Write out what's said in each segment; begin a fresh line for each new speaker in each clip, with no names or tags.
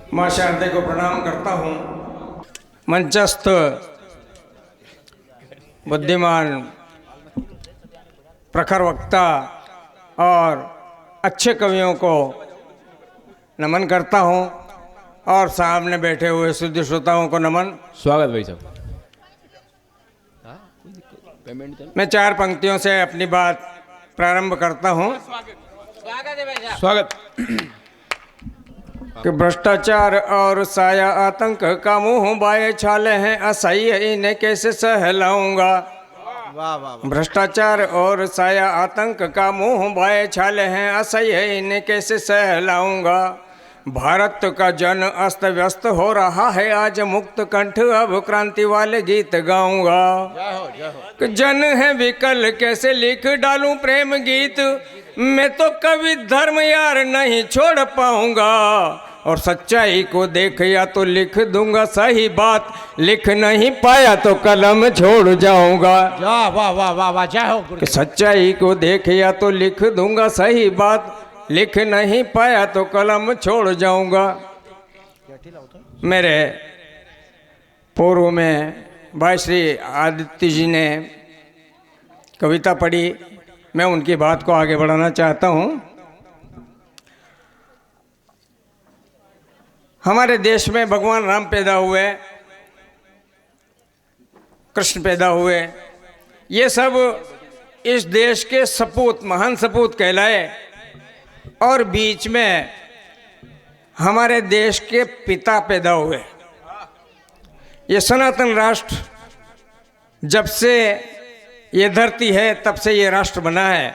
माँ शारदे को प्रणाम करता हूँ। मंचस्थ बुद्धिमान, प्रखर वक्ता और अच्छे कवियों को नमन करता हूँ और सामने बैठे हुए शुद्ध श्रोताओं को नमन।
स्वागत भाई साहब।
मैं 4 पंक्तियों से अपनी बात प्रारंभ करता हूँ।
स्वागत।
कि भ्रष्टाचार और साया आतंक का मुंह बाए छाले हैं, असह्य इन्हें कैसे सहलाऊंगा। भ्रष्टाचार और साया आतंक का मुंह बाए छाले हैं, असह्य इन्हें कैसे सहलाऊंगा। भारत का जन अस्त व्यस्त हो रहा है, आज मुक्त कंठ अब क्रांति वाले गीत गाऊंगा। जन है विकल कैसे लिख डालूं प्रेम गीत, मैं तो कवि धर्म यार नहीं छोड़ पाऊंगा। और सच्चाई को देख या तो लिख दूंगा सही बात, लिख नहीं पाया तो कलम छोड़ जाऊंगा।
वाह वाह वाह वाह, जय हो गुरु।
सच्चाई को देख या तो लिख दूंगा सही बात, लिख नहीं पाया तो कलम छोड़ जाऊंगा। मेरे पूर्व में भाई श्री आदित्य जी ने कविता पढ़ी, मैं उनकी बात को आगे बढ़ाना चाहता हूँ। हमारे देश में भगवान राम पैदा हुए, कृष्ण पैदा हुए, ये सब इस देश के सपूत, महान सपूत कहलाए। और बीच में हमारे देश के पिता पैदा हुए। ये सनातन राष्ट्र जब से ये धरती है तब से ये राष्ट्र बना है।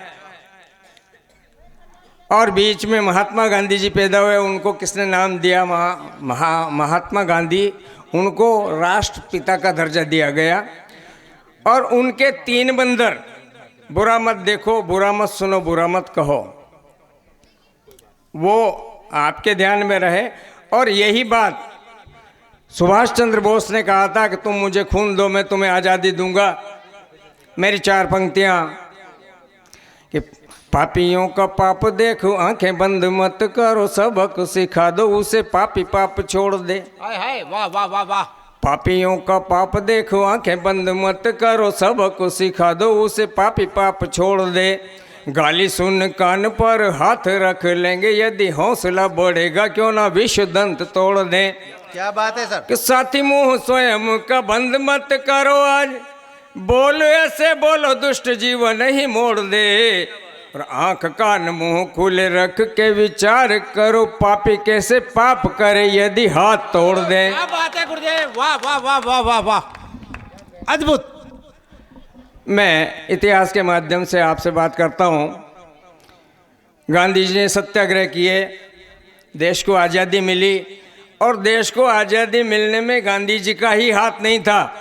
और बीच में महात्मा गांधी जी पैदा हुए, उनको किसने नाम दिया? महात्मा गांधी, उनको राष्ट्रपिता का दर्जा दिया गया। और उनके 3 बंदर, बुरा मत देखो, बुरा मत सुनो, बुरा मत कहो, वो आपके ध्यान में रहे। और यही बात सुभाष चंद्र बोस ने कहा था कि तुम मुझे खून दो, मैं तुम्हें आज़ादी दूंगा। मेरी 4 पंक्तियाँ कि पापियों का पाप देखो, आंखें बंद मत करो, सबक सिखा दो उसे, पापी पाप छोड़ दे।
वाह वाह वाह वाह।
पापियों का पाप देखो, आंखें बंद मत करो, सबक सिखा दो उसे, पापी पाप छोड़ दे। गाली सुन कान पर हाथ रख लेंगे, यदि हौसला बढ़ेगा क्यों ना विश्व दंत तोड़ दें।
क्या बात है सर।
कि साथी मुंह स्वयं का बंद मत करो, आज बोलो ऐसे बोलो दुष्ट जीवन ही मोड़ दे। और आंख कान मुंह खुले रख के विचार करो, पापी कैसे पाप करे यदि हाथ तोड़ दे।
क्या बात है गुरुदेव, वाह वाह वाह वाह वाह वाह, अद्भुत।
मैं इतिहास के माध्यम से आपसे बात करता हूँ। गांधी जी ने सत्याग्रह किए, देश को आज़ादी मिली। और देश को आज़ादी मिलने में गांधी जी का ही हाथ नहीं था।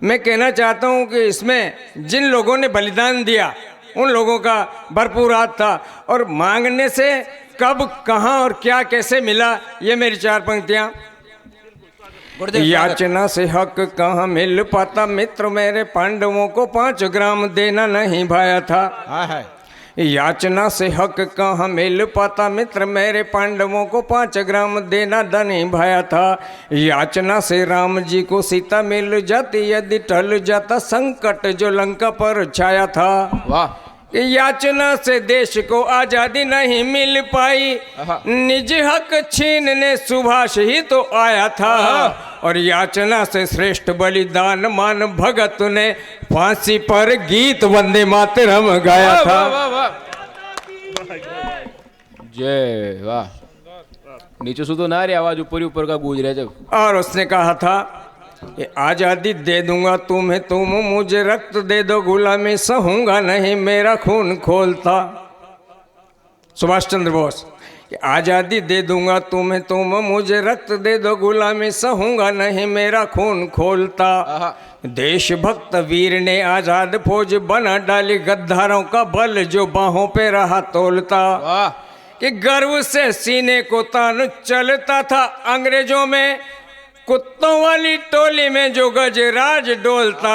मैं कहना चाहता हूँ कि इसमें जिन लोगों ने बलिदान दिया उन लोगों का भरपूर हाथ था। और मांगने से कब, कहाँ और क्या कैसे मिला, ये मेरी 4 पंक्तियाँ। याचना से हक कहाँ मिल पाता, मित्र मेरे पांडवों को 5 ग्राम देना नहीं भाया था। याचना से हक कहाँ मिल पाता, मित्र मेरे पांडवों को 5 ग्राम देना नहीं भाया था। याचना से राम जी को सीता मिल जाती, यदि टल जाता संकट जो लंका पर छाया था।
वाह।
याचना से देश को आजादी नहीं मिल पाई, निज हक छीनने सुभाष ही तो आया था। और याचना से श्रेष्ठ बलिदान मान भगत ने फांसी पर गीत वंदे मातरम गाया था।
जय वाह। नीचे सुधो ना रे, आवाज ऊपर ही ऊपर का गूंज रहा जब।
और उसने कहा था कि आजादी दे दूंगा तुम्हें, तुम मुझे रक्त दे दो, गुलामी सहूंगा नहीं मेरा खून खोलता। सुभाष चंद्र बोस कि आजादी दे दूंगा तुम्हें, तुम मुझे रक्त दे दो, गुलामी सहूंगा नहीं मेरा खून खोलता। देशभक्त वीर ने आजाद फौज बना डाली, गद्दारों का बल जो बाहों पे रहा तोलता। कि गर्व से सीने को तान चलता था, अंग्रेजों में कुत्तों वाली टोली में जो गजराज डोलता।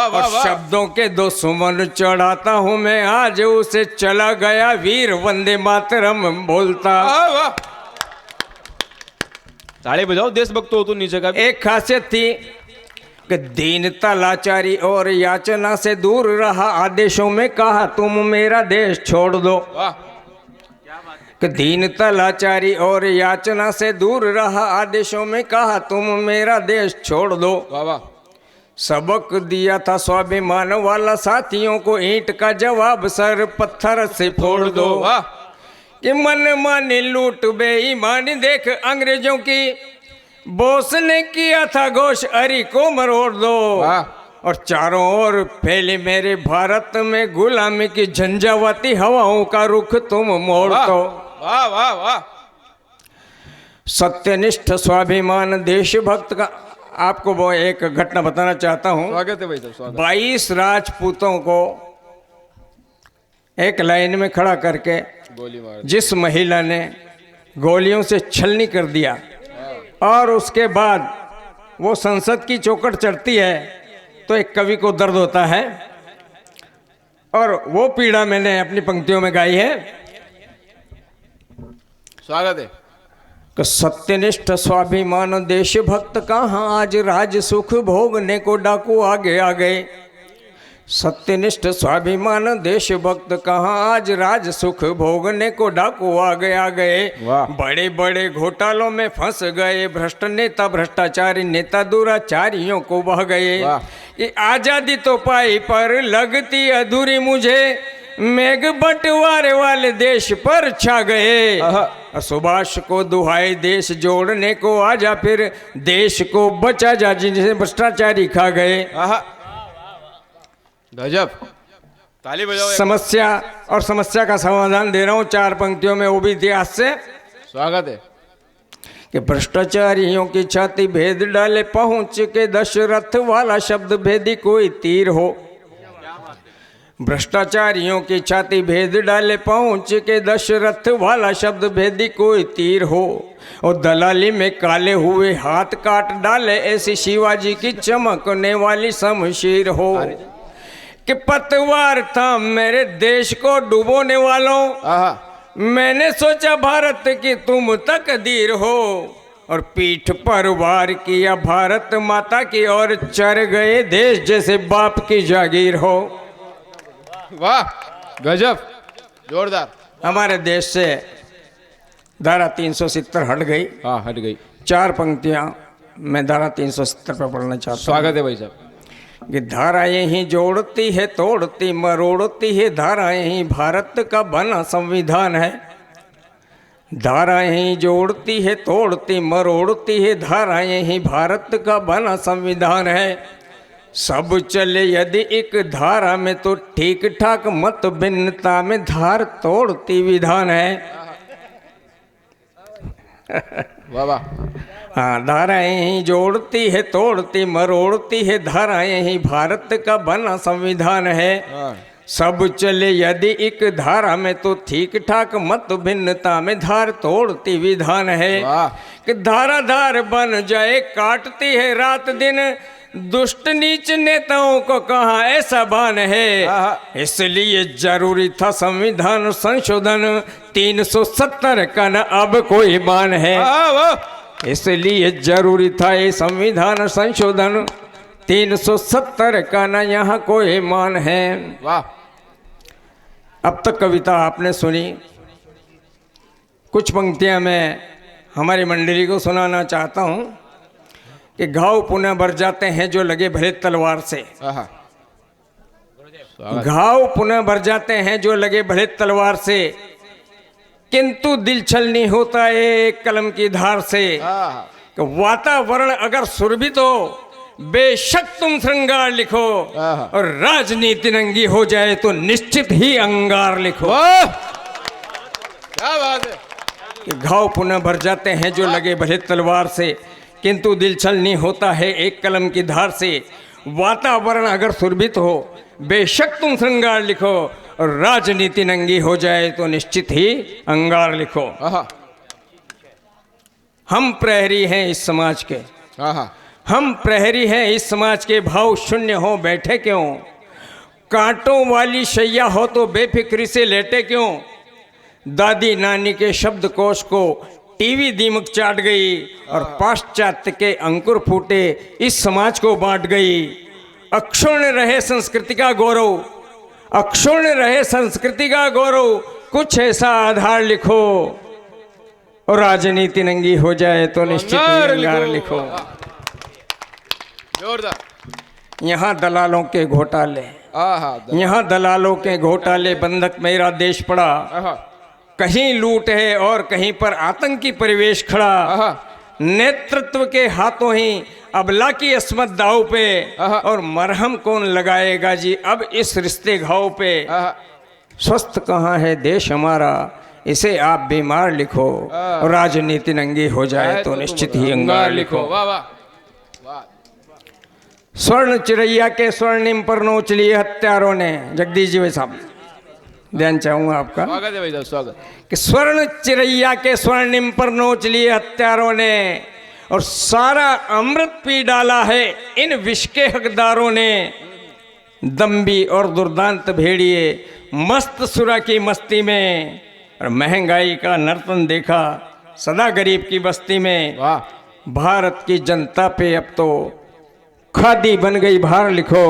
और शब्दों के 2 सुमन चढ़ाता हूँ मैं आज, उसे चला गया वीर वंदे मातरम बोलता।
ताली बजाओ, देशभक्त हो तू नीचे का भी।
एक खासियत थी कि दीनता लाचारी और याचना से दूर रहा, आदेशों में कहा तुम मेरा देश छोड़ दो।
वाह
कि दीनता लाचारी और याचना से दूर रहा, आदेशों में कहा तुम मेरा देश छोड़ दो।
वाह वाह।
सबक दिया था स्वाभिमान वाला, साथियों को ईंट का जवाब सर पत्थर से फोड़ दो।
वाह
कि मन मानी लूट बेईमानी देख अंग्रेजों की, बोस ने किया था घोष अरी को मरोड़ दो।
वाह।
और चारों ओर फैली मेरे भारत में गुलामी की झंझावाती हवाओं का रुख तुम मोड़
वाह
दो।
वाह वाह वाह।
सत्यनिष्ठ स्वाभिमान देशभक्त का आपको वो एक घटना बताना चाहता हूँ।
स्वागत है भाई साहब, स्वागत।
22 राजपूतों को एक लाइन में खड़ा करके
गोली मार।
जिस महिला ने गोलियों से छलनी कर दिया और उसके बाद वो संसद की चौखट चढ़ती है तो एक कवि को दर्द होता है, और वो पीड़ा मैंने अपनी पंक्तियों में गाई है।
स्वागत है।
कि सत्यनिष्ठ स्वाभिमान देशभक्त कहाँ आज राज सुख भोगने को डाकू आगे आ गए। सत्यनिष्ठ स्वाभिमान देशभक्त कहाँ आज राज सुख भोगने को डाकू आगे आ गए।
वाह।
बड़े बड़े घोटालों में फंस गए भ्रष्ट नेता, भ्रष्टाचारी नेता दुराचारियों को बह गए।
वाह।
कि आजादी तो पाई पर लगती अधूरी मुझे, मेघ बंटवारे वाले देश पर छा गए। सुभाष को दुहाई देश जोड़ने को, आजा फिर देश को बचा जा जिनसे भ्रष्टाचारी खा गए।
आहा गजब। ताली बजाओ।
समस्या और समस्या का समाधान दे रहा हूं 4 पंक्तियों में, वो भी इतिहास से।
स्वागत है।
कि भ्रष्टाचारियों की छाती भेद डाले, पहुंच के दशरथ वाला शब्द भेदी कोई तीर हो। भ्रष्टाचारियों की छाती भेद डाले, पहुंच के दशरथ वाला शब्द भेदी कोई तीर हो। और दलाली में काले हुए हाथ काट डाले, ऐसी शिवाजी की चमकने वाली शमशीर हो। कि पतवार था मेरे देश को डुबोने वालों,
आहा
मैंने सोचा भारत की तुम तकदीर हो। और पीठ पर वार किया भारत माता की, और चर गए देश जैसे बाप की जागीर हो।
वाह गजब, जोरदार।
हमारे देश से धारा 370 हट गई।
हाँ हट गई।
4 पंक्तियां मैं धारा 370 पर पढ़ना चाहता हूँ।
स्वागत है भाई साहब।
कि धाराएं ही जोड़ती है तोड़ती मरोड़ती है, धाराएं ही भारत का बना संविधान है। धाराएं ही जोड़ती है तोड़ती मरोड़ती है, धाराएं ही भारत का बना संविधान है। सब चले यदि एक धारा में तो ठीक ठाक, मत भिन्नता में धार तोड़ती विधान है।
वाह वाह।
हाँ, धाराएं ही जोड़ती है तोड़ती मरोड़ती है, धाराएं ही भारत का बना संविधान है।
हाँ।
सब चले यदि एक धारा में तो ठीक ठाक, मत भिन्नता में धार तोड़ती विधान है।
वाह।
कि धारा धार बन जाए काटती है रात दिन, दुष्ट नीच नेताओं को कहा ऐसा भान है। इसलिए जरूरी था संविधान संशोधन, 370 का न अब कोई मान है। इसलिए जरूरी था ये संविधान संशोधन, 370 का न यहाँ कोई मान है।
वाह।
अब तक कविता आपने सुनी, कुछ पंक्तियां मैं हमारी मंडली को सुनाना चाहता हूँ। कि घाव पुनः भर जाते हैं जो लगे भले तलवार से।
आहा।
घाव पुनः भर जाते हैं जो लगे भले तलवार से, किंतु दिल छलनी होता है एक कलम की धार से।
आहा।
कि वातावरण अगर सुरभित हो, बेशक तुम श्रृंगार लिखो,
आहा।
और राजनीति नंगी हो जाए तो निश्चित ही अंगार लिखो।
वाह क्या बात है।
कि घाव पुनः भर जाते हैं जो लगे भले तलवार से, किंतु दिल छलनी होता है एक कलम की धार से। वातावरण अगर सुरभित हो, बेशक तुम श्रृंगार लिखो, और राजनीति नंगी हो जाए तो निश्चित ही अंगार लिखो।
आहा।
हम प्रहरी हैं इस समाज के,
आहा।
हम प्रहरी हैं इस समाज के, भाव शून्य हो बैठे क्यों, कांटों वाली शैया हो तो बेफिक्री से लेटे क्यों। दादी नानी के शब्द कोश को टीवी दीमक चाट गई और पाश्चात्य के अंकुर फूटे इस समाज को बांट गई। अक्षुण्ण रहे संस्कृति का गौरव, अक्षुण्ण रहे संस्कृति का गौरव, कुछ ऐसा आधार लिखो और राजनीति नंगी हो जाए तो निश्चित ही अंगार लिखो।
जोरदार।
यहाँ दलालों के घोटाले, यहाँ दलालों के घोटाले, बंधक मेरा देश पड़ा, कहीं लूट है और कहीं पर आतंकी परिवेश खड़ा। नेतृत्व के हाथों ही अबला की अस्मत दाव पे, और मरहम कौन लगाएगा जी अब इस रिश्ते घाव पे। स्वस्थ कहाँ है देश हमारा, इसे आप बीमार लिखो, और राजनीति नंगी हो जाए तो निश्चित ही अंगार लिखो। स्वर्ण चिरैया के स्वर्णिम पर नोच लिए हत्यारों ने। जगदीश जी भाई साहब ध्यान चाहूंगा आपका।
स्वागत है भाई साहब, स्वागत।
कि स्वर्ण चिरैया के स्वर्णिम पर नोच लिए हत्यारों ने, और सारा अमृत पी डाला है इन विष के हकदारों ने। दम्भी और दुर्दांत भेड़िए मस्त सुरा की मस्ती में, और महंगाई का नर्तन देखा सदा गरीब की बस्ती में। भारत की जनता पे अब तो खादी बन गई भार लिखो,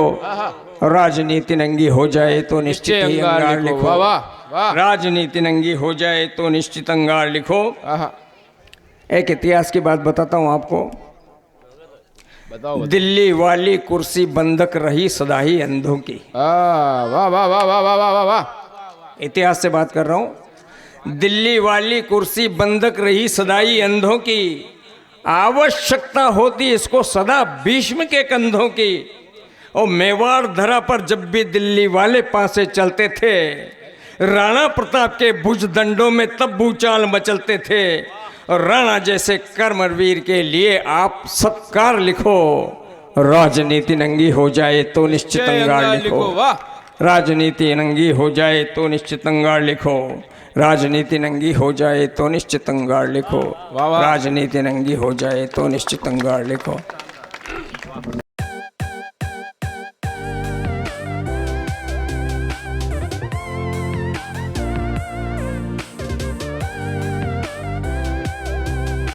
और राजनीति नंगी हो जाए तो निश्चित ही अंगार लिखो। राजनीति नंगी हो जाए तो निश्चित अंगार लिखो। एक इतिहास की बात बताता हूं आपको।
बताओ।
दिल्ली वाली कुर्सी बंधक रही सदा ही अंधों की।
वाह वाह वाह वाह वाह वाह वाह।
इतिहास से बात कर रहा हूं। दिल्ली वाली कुर्सी बंधक रही सदाई अंधों की, आवश्यकता होती इसको सदा भीष्म के कंधों की। और मेवाड़ धरा पर जब भी दिल्ली वाले पासे चलते थे, राणा प्रताप के भुजदंडों में तब भूचाल मचलते थे। और राणा जैसे कर्मवीर के लिए आप सत्कार लिखो, राजनीति नंगी हो जाए तो निश्चित अंगार लिखो। राजनीति नंगी हो जाए तो निश्चित अंगार लिखो। राजनीति नंगी हो जाए तो निश्चित अंगार लिखो। राजनीति नंगी हो जाए तो निश्चित अंगार लिखो।